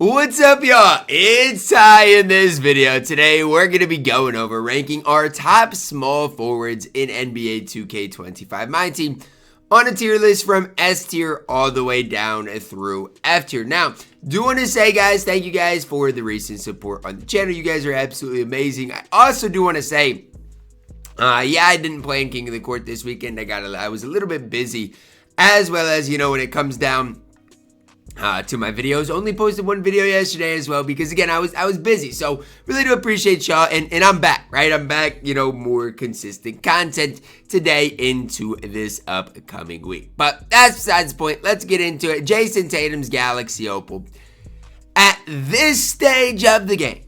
What's up, y'all? It's Ty. In this video today, we're going to be going over ranking our top small forwards in NBA 2K25 MyTEAM on a tier list from S tier all the way down through F tier. Now, do want to say, guys, thank you guys for the recent support on the channel. You guys are absolutely amazing. I also do want to say, yeah, I didn't play in King of the Court this weekend. I was a little bit busy, as well as, you know, when it comes down to my videos. Only posted one video yesterday as well because, again, I was busy. So really do appreciate y'all, and I'm back, right? I'm back, you know, more consistent content today into this upcoming week. But that's besides the point. Let's get into it. Jason Tatum's Galaxy Opal. At this stage of the game,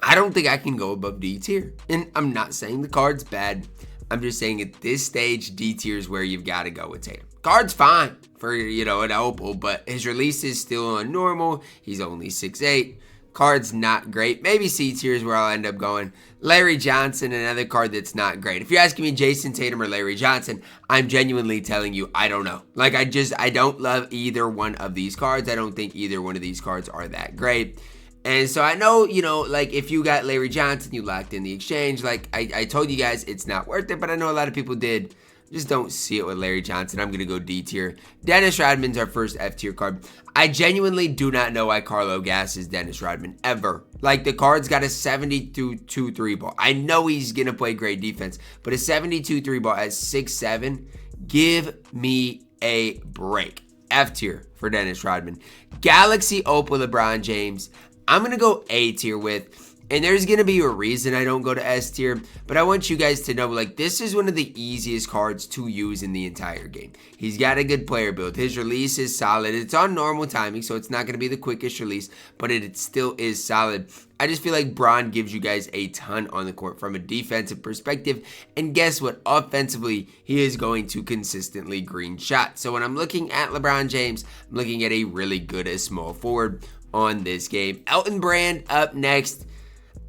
I don't think I can go above D tier. And I'm not saying the card's bad. I'm just saying at this stage, D tier is where you've got to go with Tatum. Card's fine for, you know, an Opal, but his release is still on normal. He's only 6'8". Card's not great. Maybe C tier is where I'll end up going. Larry Johnson, another card that's not great. If you're asking me Jason Tatum or Larry Johnson, I'm genuinely telling you, I don't know. Like, I don't love either one of these cards. I don't think either one of these cards are that great. And so I know, you know, like, if you got Larry Johnson, you locked in the exchange. Like, I told you guys it's not worth it, but I know a lot of people did. Just don't see it with Larry Johnson. I'm going to go D tier. Dennis Rodman's our first F tier card. I genuinely do not know why Carlo gasses Dennis Rodman ever. Like, the card's got a 72 3 ball. I know he's going to play great defense, but a 72 3 ball at 6'7", give me a break. F tier for Dennis Rodman. Galaxy Opal LeBron James, I'm going to go A tier with. And there's going to be a reason I don't go to S tier, but I want you guys to know, like, this is one of the easiest cards to use in the entire game. He's got a good player build. His release is solid. It's on normal timing, so it's not going to be the quickest release, but it still is solid. I just feel like Bron gives you guys a ton on the court from a defensive perspective, and guess what? Offensively, he is going to consistently green shot. So when I'm looking at LeBron James, I'm looking at a really good small forward on this game. Elton Brand up next.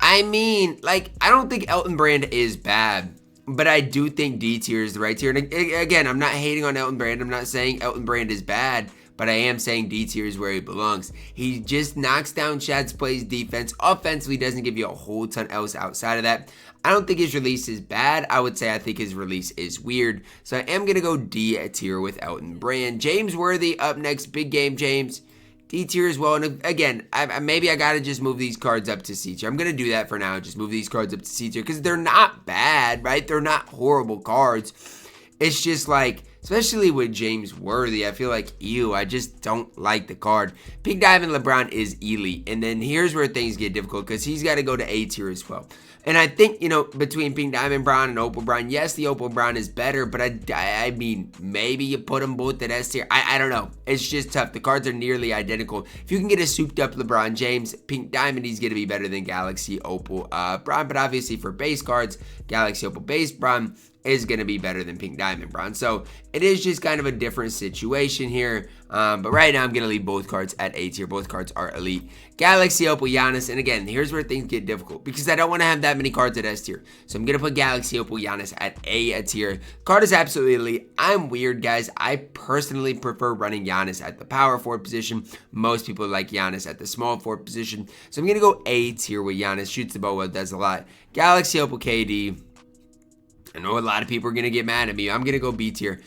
I mean, like, I don't think Elton Brand is bad, but I do think D tier is the right tier. And again, I'm not hating on Elton Brand. I'm not saying Elton Brand is bad, but I am saying D tier is where he belongs. He just knocks down shots, plays defense. Offensively, doesn't give you a whole ton else outside of that. I don't think his release is bad. I would say I think his release is weird. So I am going to go D tier with Elton Brand. James Worthy up next. Big game, James. D tier as well. And again, maybe I got to just move these cards up to C tier. I'm going to do that for now. Just move these cards up to C tier because they're not bad, right? They're not horrible cards. It's just like, especially with James Worthy, I feel like, ew, I just don't like the card. Pink Diamond LeBron is elite. And then here's where things get difficult because he's got to go to A tier as well. And I think, you know, between Pink Diamond Brown and Opal Brown, yes, the Opal Brown is better, but I mean, maybe you put them both at S tier. I don't know. It's just tough. The cards are nearly identical. If you can get a souped up LeBron James, Pink Diamond, he's going to be better than Galaxy Opal Brown. But obviously for base cards, Galaxy Opal base Brown is going to be better than Pink Diamond Brown. So it is just kind of a different situation here. But right now I'm going to leave both cards at A tier. Both cards are elite. Galaxy Opal Giannis. And again, here's where things get difficult because I don't want to have that many cards at S tier. So I'm going to put Galaxy Opal Giannis at A tier. Card is absolutely elite. I'm weird, guys. I personally prefer running Giannis at the power forward position. Most people like Giannis at the small forward position. So I'm going to go A tier with Giannis. Shoots the ball well, does a lot. Galaxy Opal KD. I know a lot of people are going to get mad at me. I'm going to go B tier.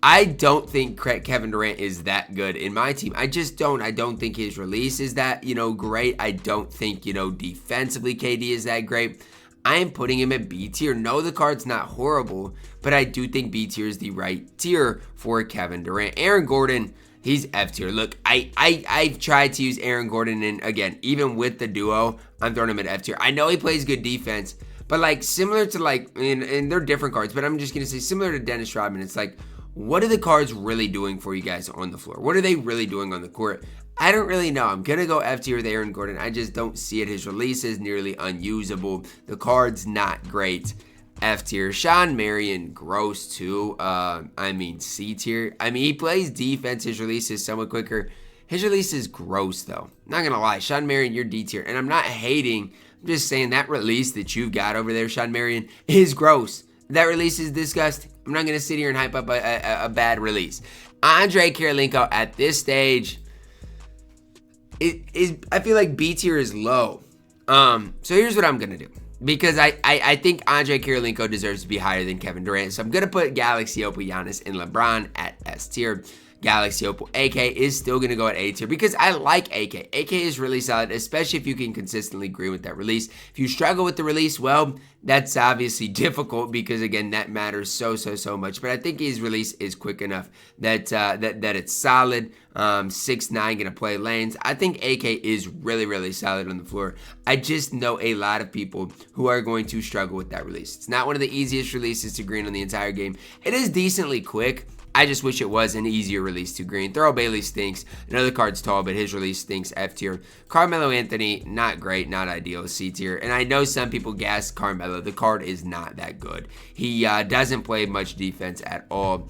I don't think Kevin Durant is that good in my team. I just don't. I don't think his release is that, you know, great. I don't think, you know, defensively KD is that great. I am putting him at B tier. No, the card's not horrible, but I do think B tier is the right tier for Kevin Durant. Aaron Gordon, he's F tier. Look, I've tried to use Aaron Gordon, and again, even with the duo, I'm throwing him at F tier. I know he plays good defense, but like similar to like, and they're different cards, but I'm just going to say similar to Dennis Rodman. It's like, what are the cards really doing for you guys on the floor? What are they really doing on the court? I don't really know. I'm going to go F tier with Aaron Gordon. I just don't see it. His release is nearly unusable. The card's not great. F tier. Sean Marion, gross too. I mean, C tier. I mean, he plays defense. His release is somewhat quicker. His release is gross though. Not going to lie. Sean Marion, you're D tier. And I'm not hating. I'm just saying that release that you've got over there, Sean Marion, is gross. That release is disgusting. I'm not going to sit here and hype up a bad release. Andre Kirilenko at this stage, I feel like B tier is low. So here's what I'm gonna do. Because I think Andre Kirilenko deserves to be higher than Kevin Durant. So I'm going to put Galaxy Opal, Giannis, and LeBron at S tier. Galaxy Opal, AK is still going to go at A tier because I like AK. AK is really solid, especially if you can consistently agree with that release. If you struggle with the release, well, that's obviously difficult because, again, that matters so much. But I think his release is quick enough that it's solid. 6'9", going to play lanes. I think AK is really solid on the floor. I just know a lot of people who are going to struggle with that release. It's not one of the easiest releases to green on the entire game. It is decently quick. I just wish it was an easier release to green. Thurl Bailey stinks. Another card's tall, but his release stinks. F tier. Carmelo Anthony, not great, not ideal. C tier. And I know some people gas Carmelo. The card is not that good. He doesn't play much defense at all.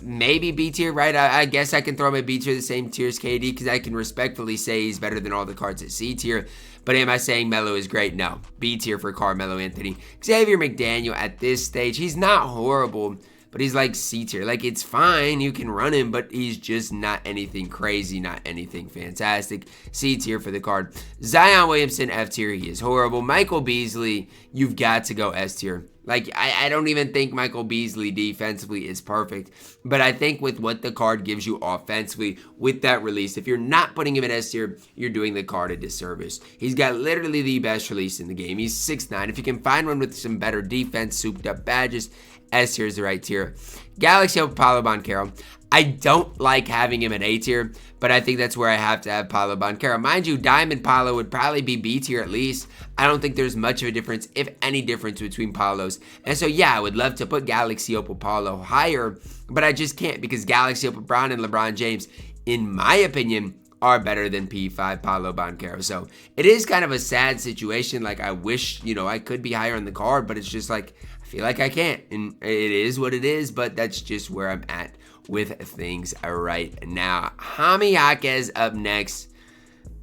Maybe B tier, right? I guess I can throw him at B tier, the same tier as KD, because I can respectfully say he's better than all the cards at C tier. But am I saying Melo is great? No. B tier for Carmelo Anthony. Xavier McDaniel at this stage, he's not horrible, but he's like C tier. Like, it's fine. You can run him, but he's just not anything crazy, not anything fantastic. C tier for the card. Zion Williamson, F tier. He is horrible. Michael Beasley, you've got to go S tier. Like, I don't even think Michael Beasley defensively is perfect. But I think with what the card gives you offensively with that release, if you're not putting him at S tier, you're doing the card a disservice. He's got literally the best release in the game. He's 6'9". If you can find one with some better defense, souped up badges, S tier is the right tier. Galaxy Opal, Paolo Banchero. I don't like having him at A tier, but I think that's where I have to have Paolo Banchero. Mind you, Diamond Paolo would probably be B tier at least. I don't think there's much of a difference, if any difference, between Paolos. And so, yeah, I would love to put Galaxy Opal Paolo higher, but I just can't because Galaxy Opal Brown and LeBron James, in my opinion, are better than P5 Paolo Banchero. So it is kind of a sad situation. Like, I wish, I could be higher on the card, but it's just like, I feel like I can't. And it is what it is, but that's just where I'm at with things right now. Jaime Jaquez up next.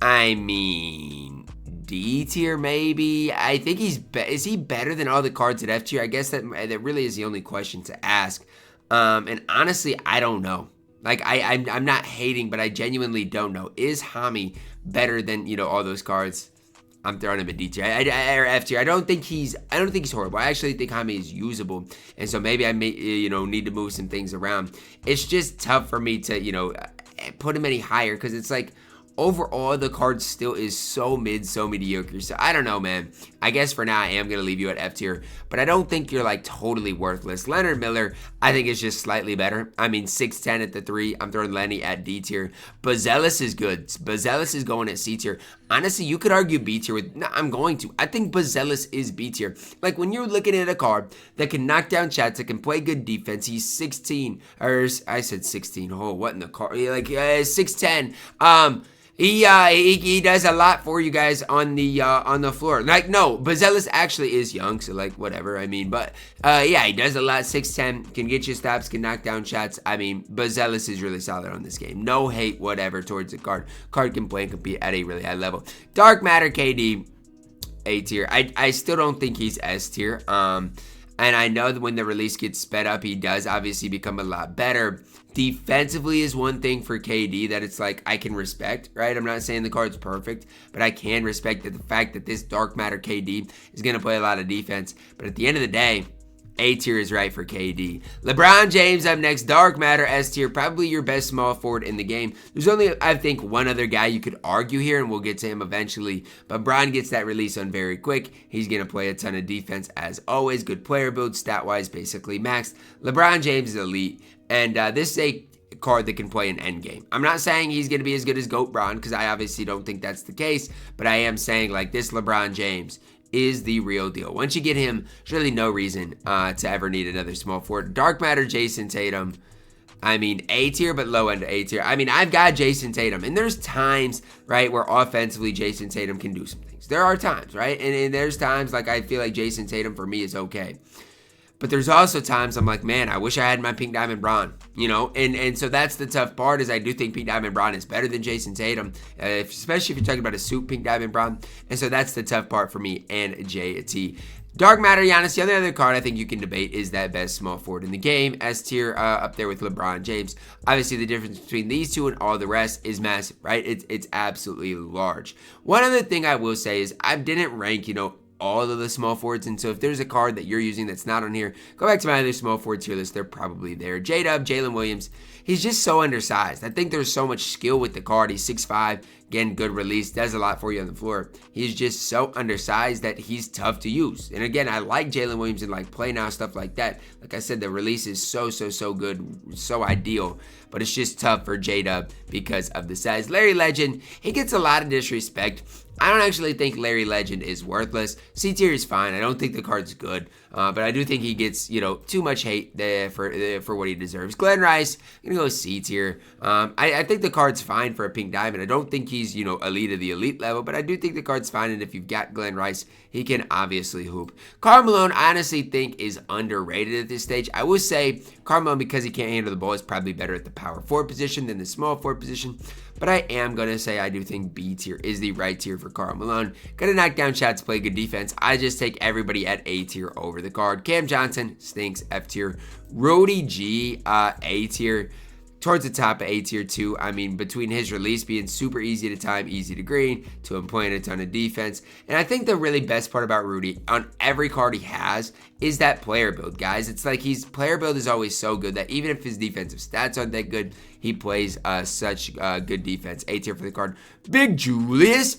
I mean, D tier maybe. I think is he better than all the cards at F tier? I guess that really is the only question to ask. And honestly, I don't know. Like, I'm not hating, but I genuinely don't know. Is Jaime better than, all those cards? I'm throwing him a D tier or F tier. I don't think he's horrible. I actually think Jaime is usable, and so maybe I may need to move some things around. It's just tough for me to put him any higher because it's like overall the card still is so mediocre. So I don't know, man. I guess for now I am gonna leave you at F tier, but I don't think you're like totally worthless. Leonard Miller, I think is just slightly better. I mean, 6'10" at the 3. I'm throwing Lenny at D tier. Bazelis is good. Bazelis is going at C tier. Honestly, you could argue B tier with. No, I'm going to. I think Bazelis is B tier. Like, when you're looking at a card that can knock down shots, that can play good defense. He's 16, or I said 16. Oh, what in the car? Like 6'10". He does a lot for you guys on the floor. Like, no, Bazelis actually is young, so like whatever. I mean, but yeah, he does a lot. 6'10", can get you stops, can knock down shots. I mean, Bazelis is really solid on this game. No hate whatever towards the card. Card can play and compete at a really high level. Dark Matter KD, A tier. I still don't think he's S tier. And I know that when the release gets sped up, he does obviously become a lot better. Defensively is one thing for KD that it's like I can respect, right? I'm not saying the card's perfect, but I can respect the fact that this Dark Matter KD is going to play a lot of defense. But at the end of the day, A tier is right for KD. LeBron James up next. Dark Matter S tier. Probably your best small forward in the game. There's only, I think, one other guy you could argue here, and we'll get to him eventually. But Bron gets that release on very quick. He's going to play a ton of defense as always. Good player build. Stat-wise, basically maxed. LeBron James is elite. And this is a card that can play an endgame. I'm not saying he's going to be as good as GOAT Bron, because I obviously don't think that's the case. But I am saying, like, this LeBron James is the real deal. Once you get him, there's really no reason to ever need another small forward. Dark Matter Jason Tatum. I mean, A tier, but low end A tier. I mean, I've got Jason Tatum, and there's times, right, where offensively Jason Tatum can do some things. There are times, right? And there's times, like, I feel like Jason Tatum for me is okay. But there's also times I'm like, man, I wish I had my Pink Diamond Braun, you know? And so that's the tough part is I do think Pink Diamond Braun is better than Jason Tatum, especially if you're talking about a suit Pink Diamond Braun. And so that's the tough part for me and JT. Dark Matter Giannis, the other card I think you can debate is that best small forward in the game. S tier up there with LeBron James. Obviously, the difference between these two and all the rest is massive, right? It's absolutely large. One other thing I will say is I didn't rank, you know, all of the small forwards, and so if there's a card that you're using that's not on here, go back to my other small forward tier list. They're probably there. J-Dub, Jalen Williams, he's just so undersized. I think there's so much skill with the card. He's 6'5", again, good release, does a lot for you on the floor. He's just so undersized that he's tough to use. And again, I like Jalen Williams and like play now, stuff like that. Like I said, the release is so good, so ideal, but it's just tough for J-Dub because of the size. Larry Legend, he gets a lot of disrespect. I don't actually think Larry Legend is worthless. C tier is fine. I don't think the card's good, but I do think he gets, you know, too much hate there for what he deserves. Glenn Rice, I'm gonna go C tier. I think the card's fine for a Pink Diamond. I don't think he's, you know, elite of the elite level, but I do think the card's fine. And if you've got Glenn Rice, he can obviously hoop. Karl Malone, I honestly think is underrated at this stage. I will say Karl Malone, because he can't handle the ball, is probably better at the power forward position than the small forward position. But I am going to say I do think B tier is the right tier for Karl Malone. Gonna knock down shots, play good defense. I just take everybody at A tier over the card. Cam Johnson stinks, F tier. Rudy G, A tier. Towards the top of A tier too. I mean, between his release being super easy to time, easy to green, to him playing a ton of defense. And I think the really best part about Rudy on every card he has is that player build, guys. It's like his player build is always so good that even if his defensive stats aren't that good, he plays such good defense. A tier for the card. Big Julius.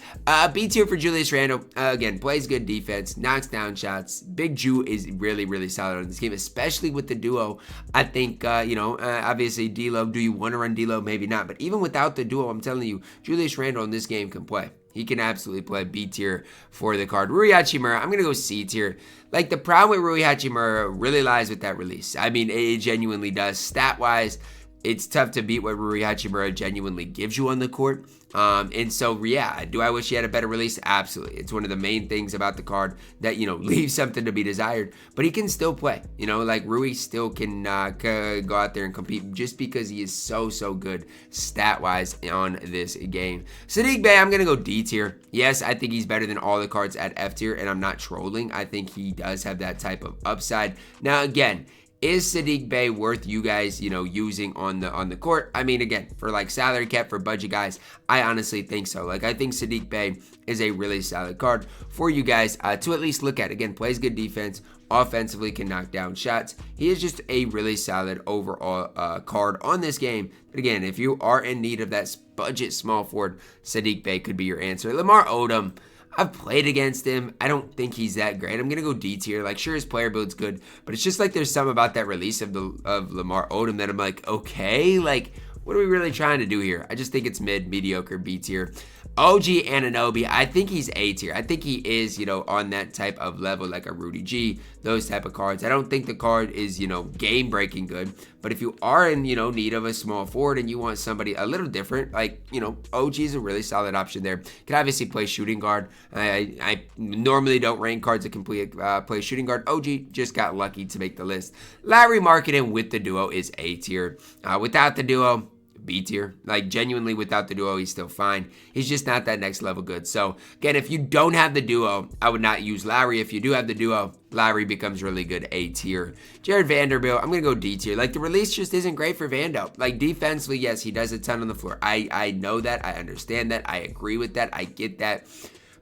B tier for Julius Randle. Again, plays good defense, knocks down shots. Big Ju is really solid on this game, especially with the duo. I think, you know, obviously D-Lo, do you want to run D-Lo? Maybe not. But even without the duo, I'm telling you, Julius Randle in this game can play. He can absolutely play. B tier for the card. Rui Hachimura, I'm going to go C tier. Like, the problem with Rui Hachimura really lies with that release. I mean, it genuinely does. Stat-wise, it's tough to beat what Rui Hachimura genuinely gives you on the court. And so, yeah, do I wish he had a better release? Absolutely. It's one of the main things about the card that, you know, leaves something to be desired. But he can still play. You know, like Rui still can go out there and compete just because he is so good stat-wise on this game. Saddiq Bey, I'm going to go D tier. Yes, I think he's better than all the cards at F tier, and I'm not trolling. I think he does have that type of upside. Now, again, is Saddiq Bey worth you guys, you know, using on the court? I mean, again, for like salary cap, for budget guys, I honestly think so. Like, I think Saddiq Bey is a really solid card for you guys to at least look at. Again, plays good defense, offensively can knock down shots. He is just a really solid overall card on this game. But again, if you are in need of that budget small forward, Saddiq Bey could be your answer. Lamar Odom, I've played against him. I don't think he's that great. I'm going to go D tier. Like, sure, his player build's good, but it's just like there's something about that release of Lamar Odom that I'm like, okay, like, what are we really trying to do here? I just think it's mediocre, B tier. OG Anunoby, I think he's A tier. I think he is, you know, on that type of level, like a Rudy G, those type of cards. I don't think the card is, you know, game-breaking good, but if you are in, you know, need of a small forward and you want somebody a little different, like, you know, OG is a really solid option there. Can obviously play shooting guard. I normally don't rank cards that can play shooting guard. OG just got lucky to make the list. Larry Marketing with the duo is A tier. Without the duo, B tier. Like, genuinely, without the duo, he's still fine. He's just not that next level good. So, again, if you don't have the duo, I would not use Lowry. If you do have the duo, Lowry becomes really good, A tier. Jared Vanderbilt, I'm going to go D tier. Like, the release just isn't great for Vando. Like, defensively, yes, he does a ton on the floor. I know that. I understand that. I agree with that. I get that.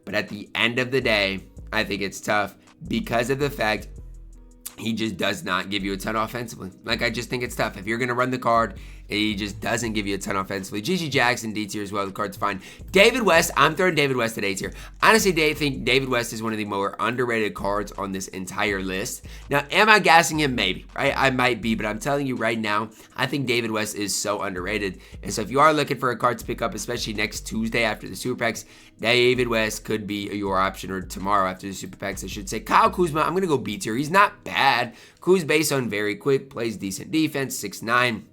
But at the end of the day, I think it's tough because of the fact he just does not give you a ton offensively. Like, I just think it's tough. If you're going to run the card, he just doesn't give you a ton offensively. GG Jackson, D tier as well. The card's fine. David West, I'm throwing David West at A tier. Honestly, I think David West is one of the more underrated cards on this entire list. Now, am I gassing him? Maybe, right? I might be, but I'm telling you right now, I think David West is so underrated. And so if you are looking for a card to pick up, especially next Tuesday after the Super Packs, David West could be your option, or tomorrow after the Super Packs, I should say. Kyle Kuzma, I'm going to go B tier. He's not bad. Kuz based on very quick, plays decent defense, 6'9".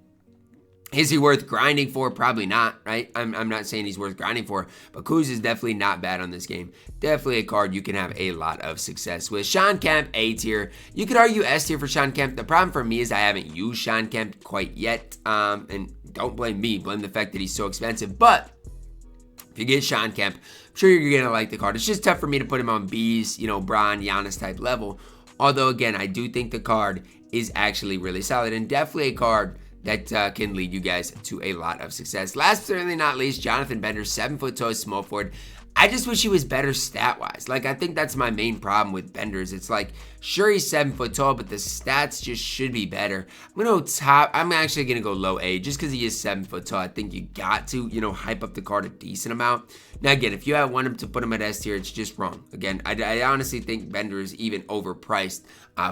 Is he worth grinding for? Probably not, right? I'm not saying he's worth grinding for, but Kuz is definitely not bad on this game. Definitely a card you can have a lot of success with. Sean Kemp, A tier. You could argue S tier for Sean Kemp. The problem for me is I haven't used Sean Kemp quite yet, and don't blame me. Blame the fact that he's so expensive, but if you get Sean Kemp, I'm sure you're going to like the card. It's just tough for me to put him on B's, Bron, Giannis type level. Although, again, I do think the card is actually really solid and definitely a card that can lead you guys to a lot of success. Last but certainly not least, Jonathan Bender, 7 foot tall, small forward. I just wish he was better stat-wise. Like, I think that's my main problem with Benders. It's like, sure, he's 7 foot tall, but the stats just should be better. I'm actually going to go low A just because he is 7 foot tall. I think you got to, hype up the card a decent amount. Now, again, if you want him to put him at S tier, it's just wrong. Again, I honestly think Bender is even overpriced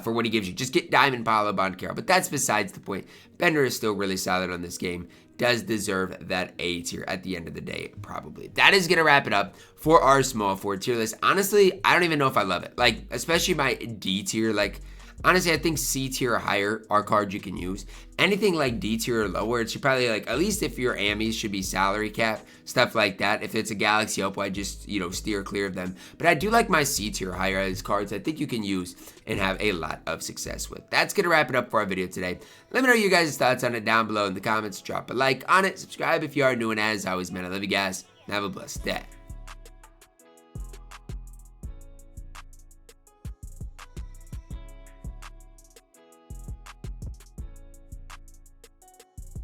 for what he gives you. Just get Diamond Paolo Banchero, but that's besides the point. Bender is still really solid on this game. Does deserve that A tier at the end of the day, probably. That is going to wrap it up for our small forward tier list. Honestly, I don't even know if I love it. Like, especially my D tier. Like, honestly, I think C tier or higher are cards you can use. Anything like D tier or lower, it should probably, like, at least if your Amis should be salary cap, stuff like that. If it's a Galaxy Opal, I just, steer clear of them. But I do like my C tier or higher as cards I think you can use and have a lot of success with. That's going to wrap it up for our video today. Let me know your guys' thoughts on it down below in the comments. Drop a like on it. Subscribe if you are new, and as always, man, I love you guys. Have a blessed day.